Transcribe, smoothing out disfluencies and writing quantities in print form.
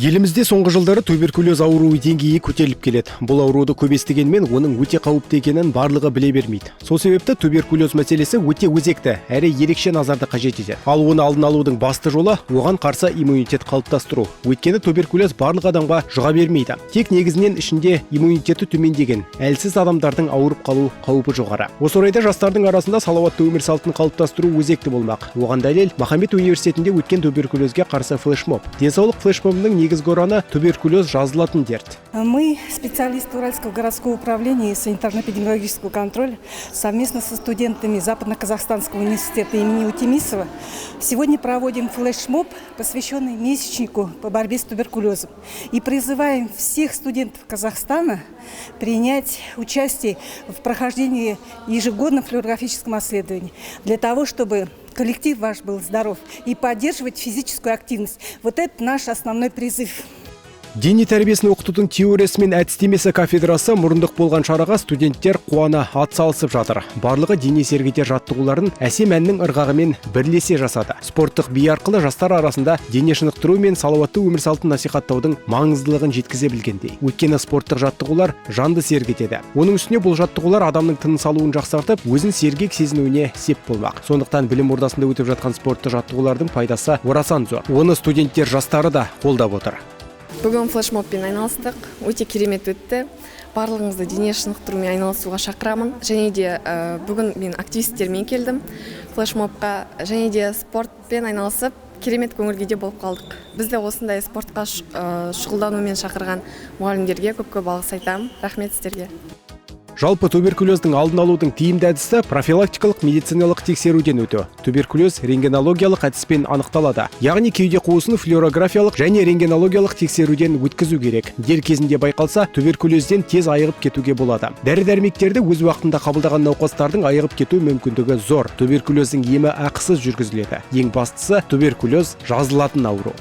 Елімізде соңғы жылдары туберкулез ауруы деңгейі көтеріліп келеді. Бұл ауруды көп естігенмен, оның өте қауіпті екенін барлығы біле бермейді. Сол себепті туберкулез мәселесі өте өзекті, әрі ерекше назарды қажет етеді. Ал оны алдын алудың басты жолы оған қарсы иммунитет қалыптастыру. Өйткені туберкулез барлық адамға жұға бермейді. Тек негізінен ішінде иммунитеті төмендеген, әлсіз адамдардың ауырып қалу қаупі жоғары. Осы орайда жастардың арасында салауатты өмір салтын қалыптастыру өзекті болмақ. Оған дәлел Махамбет университетінде өткен туберкулезге қарсы флешмоб. Денсаулық флешмобының негізгі ұраны туберкулез жазылатын дерт. Мы, специалисты Уральского городского управления и санитарно-эпидемиологического контроля, совместно со студентами Западно-Казахстанского университета имени Утемисова, сегодня проводим флешмоб, посвященный месячнику по борьбе с туберкулезом. И призываем всех студентов Казахстана принять участие в прохождении ежегодного флюорографического исследования для того, чтобы коллектив ваш был здоров и поддерживать физическую активность. Вот это наш основной призыв. Дене тәрбиесін оқытудың теориясы мен әдістемесі кафедрасы мұрындық болған шараға студенттер қуана атсалысып жатыр. Барлығы дене сергітер жаттығуларын әсем әннің ырғағымен бірлесе жасады. Спорттық би арқылы жастар арасында дене шынықтыру мен салауатты өмір салтын насихаттаудың маңыздылығын жеткізе білгендей. Өйткені спорттық жаттығулар жанды сергітеді. Оның үстіне бұл жаттығулар адамның тыныс алуын жақсартып, өзін сергек сезінуіне сеп болмақ. Сондықтан білім ордасында өтіп жатқан спорттық жаттығулардың пайдасы орасан зор. Оны студенттер жастары да қолдап отыр. Бүгін флешмобпен айналыстық, өте керемет өтті. Барлығыңызды дене шынықтырумен айналысуға шақырамын. Және де бүгін мен активистермен келдім флешмобқа, және де спортпен айналысып, керемет көңілге болып қалдық. Бізді осындай спортқа шұғылданумен шақырған мұғалімдерге көп алғыс айтамын. Рахмет сіздерге. Жалпы туберкулездің алдын алудың тиімді әдісі профилактикалық медициналық тексеруден өту. Туберкулез рентгенологиялық әдіспен анықталады. Яғни кеуде қуысын флюорографиялық және рентгенологиялық тексеруден өткізу керек. Дер кезінде байқалса, туберкулезден тез айығып кетуге болады. Дәрі-дәрмектерді өз уақытында қабылдаған науқастардың айығып кету мүмкіндігі зор. Туберкулездің емі ақысыз жүргізіледі. Ең бастысы туберкулез жазылатын ауру.